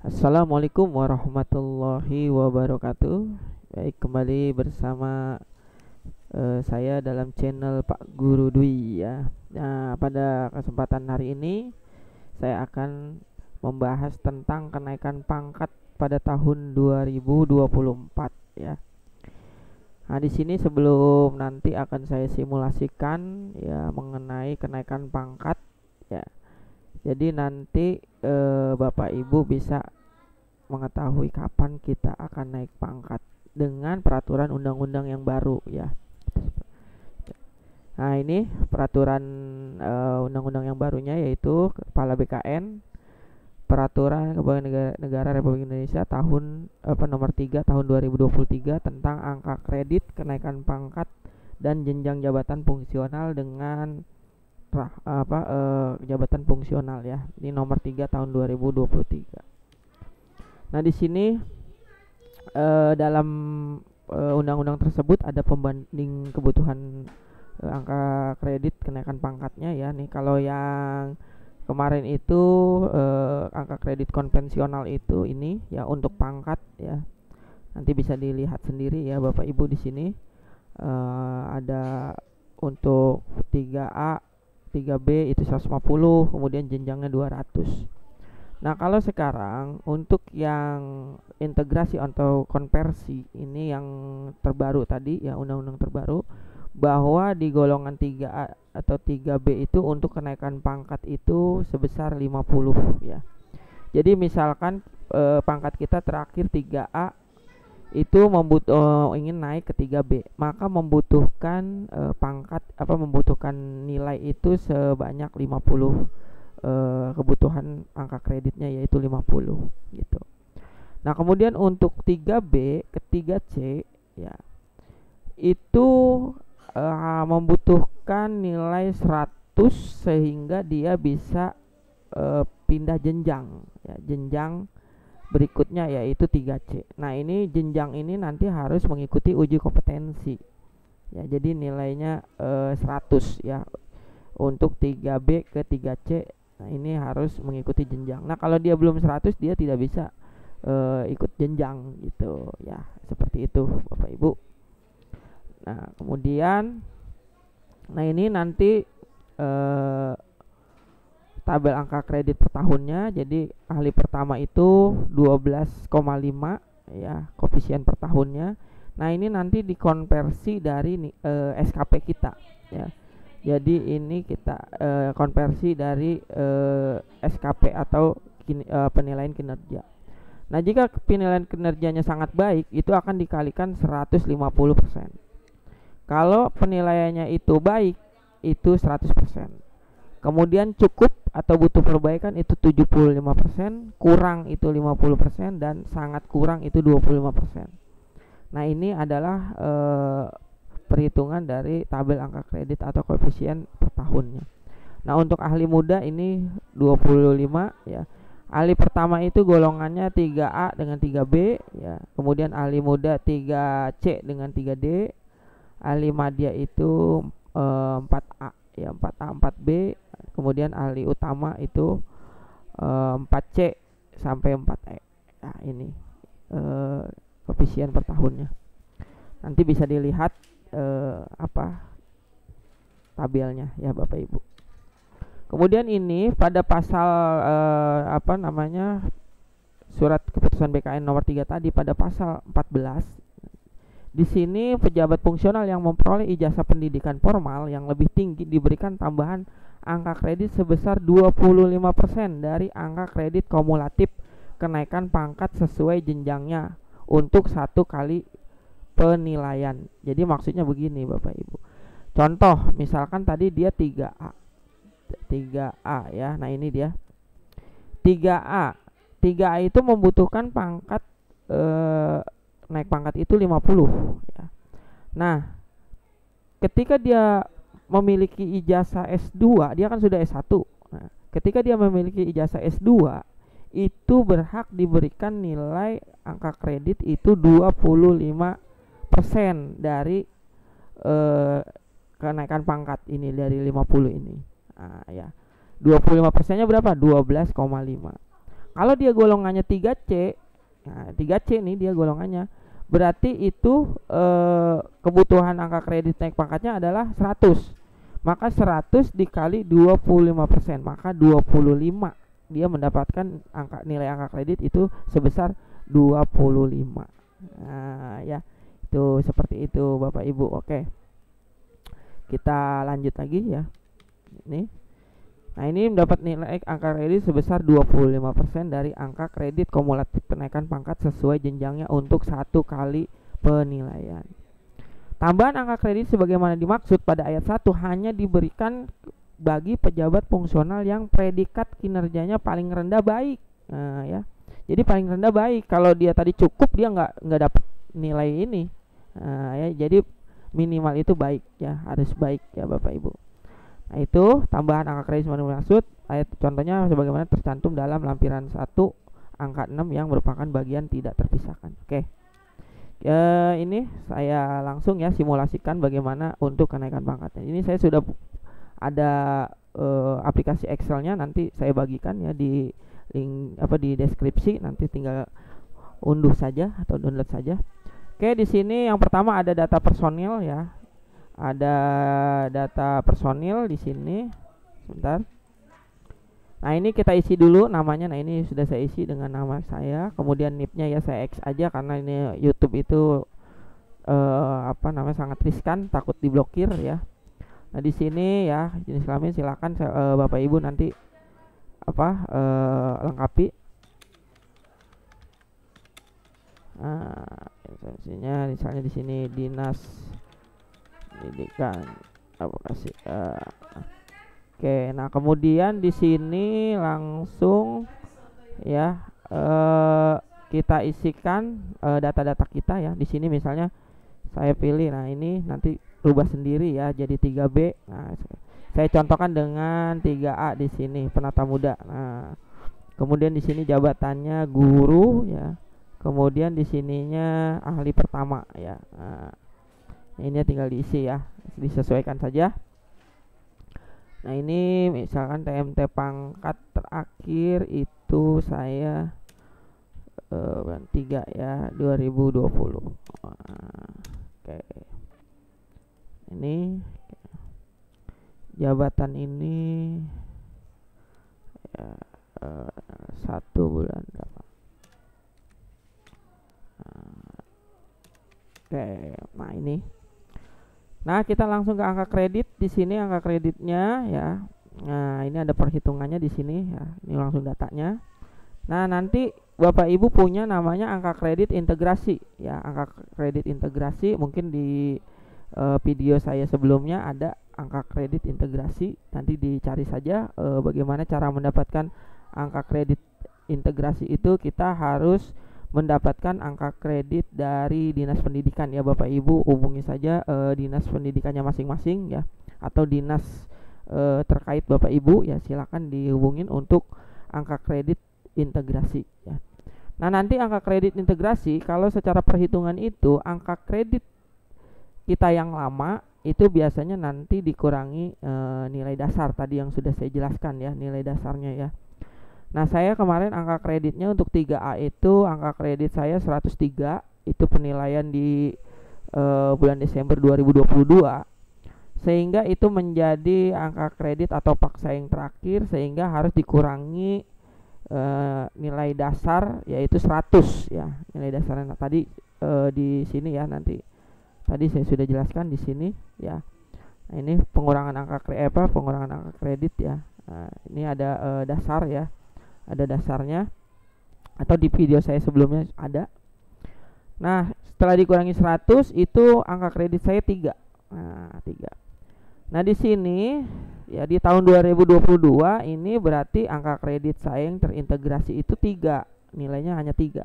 Assalamualaikum warahmatullahi wabarakatuh. Baik, kembali bersama saya dalam channel Pak Guru Dwi ya. Nah, pada kesempatan hari ini saya akan membahas tentang kenaikan pangkat pada tahun 2024 ya. Nah, di sini sebelum nanti akan saya simulasikan ya mengenai kenaikan pangkat ya. Jadi nanti Bapak Ibu bisa mengetahui kapan kita akan naik pangkat dengan peraturan undang-undang yang baru ya. Nah, ini peraturan undang-undang yang barunya yaitu Kepala BKN Peraturan Kepegawaian Negara Republik Indonesia tahun nomor 3 tahun 2023 tentang angka kredit, kenaikan pangkat dan jenjang jabatan fungsional dengan jabatan fungsional ya. Ini nomor 3 tahun 2023. Nah, di sini dalam undang-undang tersebut ada pembanding kebutuhan angka kredit kenaikan pangkatnya ya. Nih kalau yang kemarin itu angka kredit konvensional itu ini ya untuk pangkat ya. Nanti bisa dilihat sendiri ya Bapak Ibu di sini ada untuk 3A, 3B itu 150, kemudian jenjangnya 200. Nah, kalau sekarang untuk yang integrasi atau konversi ini yang terbaru tadi ya, undang-undang terbaru bahwa di golongan 3A atau 3B itu untuk kenaikan pangkat itu sebesar 50 ya. Jadi misalkan pangkat kita terakhir 3A itu ingin naik ke 3B, maka membutuhkan membutuhkan nilai itu sebanyak 50, kebutuhan angka kreditnya yaitu 50 gitu. Nah, kemudian untuk 3B ke 3C ya itu membutuhkan nilai 100 sehingga dia bisa pindah jenjang ya, jenjang berikutnya yaitu 3C. Nah, ini jenjang ini nanti harus mengikuti uji kompetensi ya, jadi nilainya 100 ya untuk 3B ke 3C. Nah, ini harus mengikuti jenjang. Nah, kalau dia belum 100 dia tidak bisa ikut jenjang gitu ya. Seperti itu Bapak Ibu. Nah, kemudian ini nanti tabel angka kredit per tahunnya. Jadi ahli pertama itu 12,5 ya koefisien per tahunnya. Nah, ini nanti dikonversi dari SKP kita ya. Jadi ini kita konversi dari SKP atau penilaian kinerja. Nah, jika penilaian kinerjanya sangat baik, itu akan dikalikan 150%. Kalau penilaiannya itu baik, itu 100%. Kemudian cukup atau butuh perbaikan itu 75%, kurang itu 50%, dan sangat kurang itu 25%. Nah, ini adalah perhitungan dari tabel angka kredit atau koefisien per tahunnya. Nah, untuk ahli muda ini 25 ya. Ahli pertama itu golongannya 3A dengan 3B ya. Kemudian ahli muda 3C dengan 3D. Ahli madya itu 4A ya, 4A 4B. Kemudian ahli utama itu 4C sampai 4E. Nah, ini koefisien per tahunnya. Nanti bisa dilihat tabelnya ya Bapak Ibu. Kemudian ini pada pasal surat keputusan BKN nomor 3 tadi pada pasal 14. Di sini pejabat fungsional yang memperoleh ijazah pendidikan formal yang lebih tinggi diberikan tambahan angka kredit sebesar 25% dari angka kredit kumulatif kenaikan pangkat sesuai jenjangnya untuk satu kali penilaian. Jadi maksudnya begini Bapak Ibu. Contoh, misalkan tadi dia 3A ya. Nah, ini dia 3A. 3A itu membutuhkan pangkat naik pangkat itu 50 ya. Nah, ketika dia memiliki ijazah S2, dia kan sudah S1. Nah, ketika dia memiliki ijazah S2, itu berhak diberikan nilai angka kredit itu 25% dari kenaikan pangkat ini dari 50 ini. Nah, ya. 25%-nya berapa? 12,5. Kalau dia golongannya 3C, nah 3C nih dia golongannya, berarti itu kebutuhan angka kredit naik pangkatnya adalah 100. Maka 100 dikali 25%, maka 25. Dia mendapatkan nilai angka kredit itu sebesar 25. Nah, ya. Itu seperti itu Bapak Ibu. Oke. Kita lanjut lagi ya. Ini. Nah, ini mendapat nilai angka kredit sebesar 25% dari angka kredit kumulatif kenaikan pangkat sesuai jenjangnya untuk 1 kali penilaian. Tambahan angka kredit sebagaimana dimaksud pada ayat 1 hanya diberikan bagi pejabat fungsional yang predikat kinerjanya paling rendah baik. Nah, ya. Jadi paling rendah baik. Kalau dia tadi cukup, dia nggak dapat nilai ini. Nah, ya. Jadi minimal itu baik ya, harus baik ya Bapak Ibu. Nah, itu tambahan angka kredit sebagaimana dimaksud. Ayat contohnya sebagaimana tercantum dalam lampiran 1 angka 6 yang merupakan bagian tidak terpisahkan. Oke. Ini saya langsung ya simulasikan bagaimana untuk kenaikan pangkatnya. Ini saya sudah ada aplikasi Excelnya, nanti saya bagikan ya di link di deskripsi, nanti tinggal unduh saja atau download saja. Oke, di sini yang pertama ada data personil ya. Ada data personil di sini. Sebentar. Nah, ini kita isi dulu namanya. Nah, ini sudah saya isi dengan nama saya. Kemudian NIP-nya ya saya X aja karena ini YouTube itu sangat riskan, takut diblokir ya. Nah, di sini ya jenis kelamin silakan Bapak Ibu nanti lengkapi. Nah, instansinya misalnya di sini Dinas Pendidikan Advokasi. Oke, nah kemudian di sini langsung ya kita isikan data-data kita ya. Di sini misalnya saya pilih, nah ini nanti rubah sendiri ya jadi 3B. Nah, saya contohkan dengan 3A di sini penata muda. Nah, kemudian di sini jabatannya guru ya. Kemudian di sininya ahli pertama ya. Nah, ini tinggal diisi ya, disesuaikan saja. Nah, ini misalkan TMT pangkat terakhir itu saya 3 ya 2020. Oke. Ini jabatan ini ya 1 bulan berapa. Oke, nah ini. Nah, kita langsung ke angka kredit. Di sini angka kreditnya ya. Nah, ini ada perhitungannya di sini ya. Ini langsung datanya. Nah, nanti Bapak Ibu punya namanya angka kredit integrasi ya. Angka kredit integrasi mungkin di video saya sebelumnya ada angka kredit integrasi. Nanti dicari saja bagaimana cara mendapatkan angka kredit integrasi itu. Kita harus mendapatkan angka kredit dari Dinas Pendidikan ya Bapak Ibu. Hubungi saja Dinas Pendidikannya masing-masing ya, atau dinas terkait Bapak Ibu ya, silakan dihubungin untuk angka kredit integrasi ya. Nah, nanti angka kredit integrasi kalau secara perhitungan itu angka kredit kita yang lama itu biasanya nanti dikurangi nilai dasar tadi yang sudah saya jelaskan ya, nilai dasarnya ya. Nah, saya kemarin angka kreditnya untuk 3A itu angka kredit saya 103, itu penilaian di bulan Desember 2022. Sehingga itu menjadi angka kredit atau paksa yang terakhir, sehingga harus dikurangi nilai dasar yaitu 100 ya. Nilai dasarnya tadi di sini ya, nanti tadi saya sudah jelaskan di sini ya. Nah, ini pengurangan angka kredit ya. Nah, ini ada dasar ya. Ada dasarnya, atau di video saya sebelumnya ada. Nah, setelah dikurangi 100 itu angka kredit saya 3. Nah, 3. Nah, di sini ya di tahun 2022 ini berarti angka kredit saya yang terintegrasi itu 3. Nilainya hanya 3.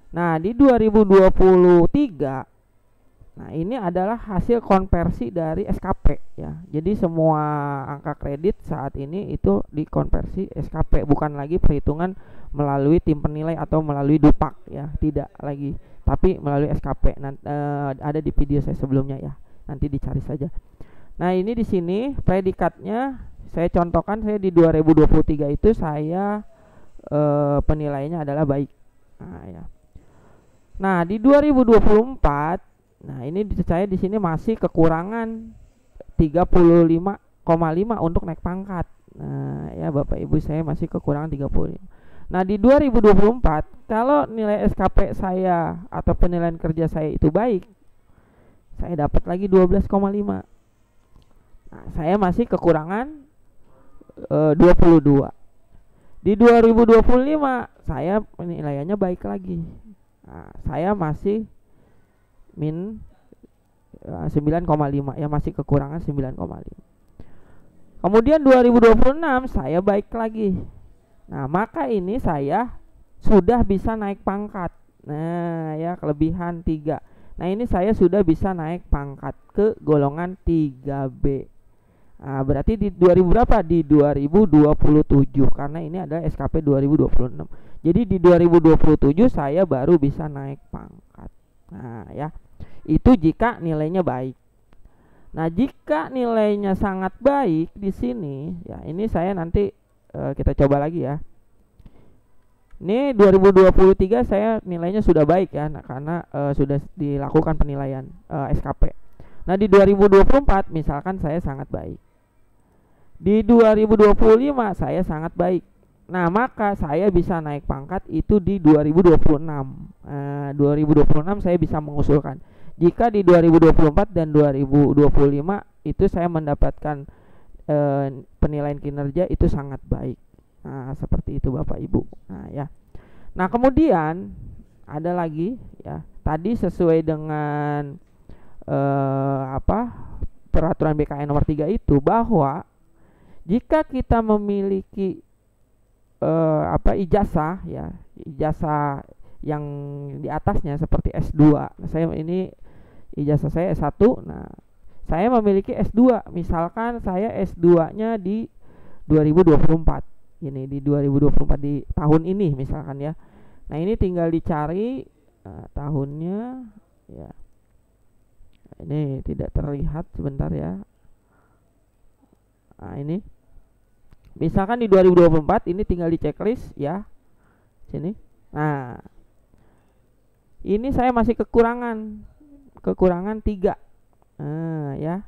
Nah, di 2023 nah ini adalah hasil konversi dari SKP ya. Jadi semua angka kredit saat ini itu dikonversi SKP, bukan lagi perhitungan melalui tim penilai atau melalui Dupak ya, tidak lagi, tapi melalui SKP. Ada di video saya sebelumnya ya, nanti dicari saja. Nah, ini di sini predikatnya saya contohkan, saya di 2023 itu saya penilaiannya adalah baik. Nah, ya. Nah, di 2024, nah ini saya di sini masih kekurangan 35,5 untuk naik pangkat. Nah, ya Bapak Ibu, saya masih kekurangan 35. Nah, di 2024 kalau nilai SKP saya atau penilaian kerja saya itu baik, saya dapat lagi 12,5. Nah, saya masih kekurangan 22. Di 2025 saya penilaiannya baik lagi. Nah, saya masih min 9,5, ya masih kekurangan 9,5. Kemudian 2026 saya baik lagi. Nah, maka ini saya sudah bisa naik pangkat. Nah, ya kelebihan 3. Nah, ini saya sudah bisa naik pangkat ke golongan 3B. Nah, berarti di 2000 berapa? Di 2027, karena ini adalah SKP 2026. Jadi di 2027 saya baru bisa naik pangkat. Nah, ya. Itu jika nilainya baik. Nah, jika nilainya sangat baik di sini, ya ini saya nanti kita coba lagi ya. Ini 2023 saya nilainya sudah baik ya, nah, karena sudah dilakukan penilaian SKP. Nah, di 2024 misalkan saya sangat baik. Di 2025 saya sangat baik. Nah, maka saya bisa naik pangkat itu di 2026. 2026 saya bisa mengusulkan. Jika di 2024 dan 2025 itu saya mendapatkan penilaian kinerja itu sangat baik. Nah, seperti itu Bapak Ibu. Nah, ya. Nah, kemudian ada lagi ya. Tadi sesuai dengan peraturan BKN nomor 3 itu, bahwa jika kita memiliki ijazah ya, ijazah yang di atasnya seperti S2. Nah, saya ini ijazah saya S1. Nah, saya memiliki S2. Misalkan saya S2-nya di 2024. Ini di 2024 di tahun ini misalkan ya. Nah, ini tinggal dicari tahunnya ya. Ini tidak terlihat, sebentar ya. Nah, ini misalkan di 2024 ini tinggal di checklist ya. Sini. Nah, ini saya masih kekurangan 3. Ya.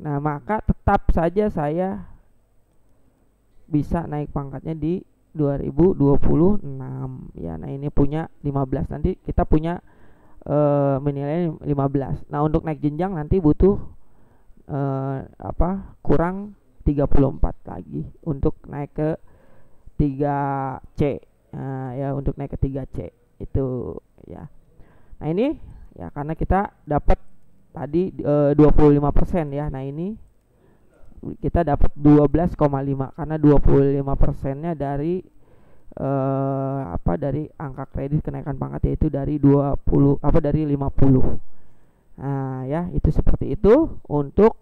Nah, maka tetap saja saya bisa naik pangkatnya di 2026 ya. Nah, ini punya 15. Nanti kita punya menilai 15. Nah, untuk naik jenjang nanti butuh kurang 34 lagi untuk naik ke 3C. Nah, ya untuk naik ke 3C itu ya. Nah, ini ya karena kita dapat tadi 25% ya. Nah, ini kita dapat 12,5 karena 25%-nya dari dari angka kredit kenaikan pangkat, yaitu dari 50. Nah, ya itu seperti itu untuk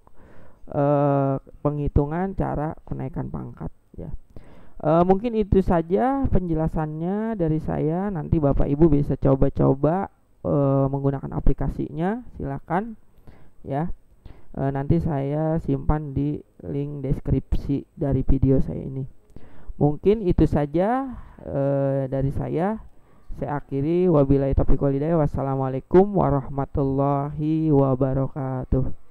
penghitungan cara kenaikan pangkat ya. Mungkin itu saja penjelasannya dari saya. Nanti Bapak Ibu bisa coba-coba menggunakan aplikasinya, silakan ya. Nanti saya simpan di link deskripsi dari video saya ini. Mungkin itu saja dari saya. Saya akhiri, wabillahi taufiq wal hidayah. Wassalamualaikum warahmatullahi wabarakatuh.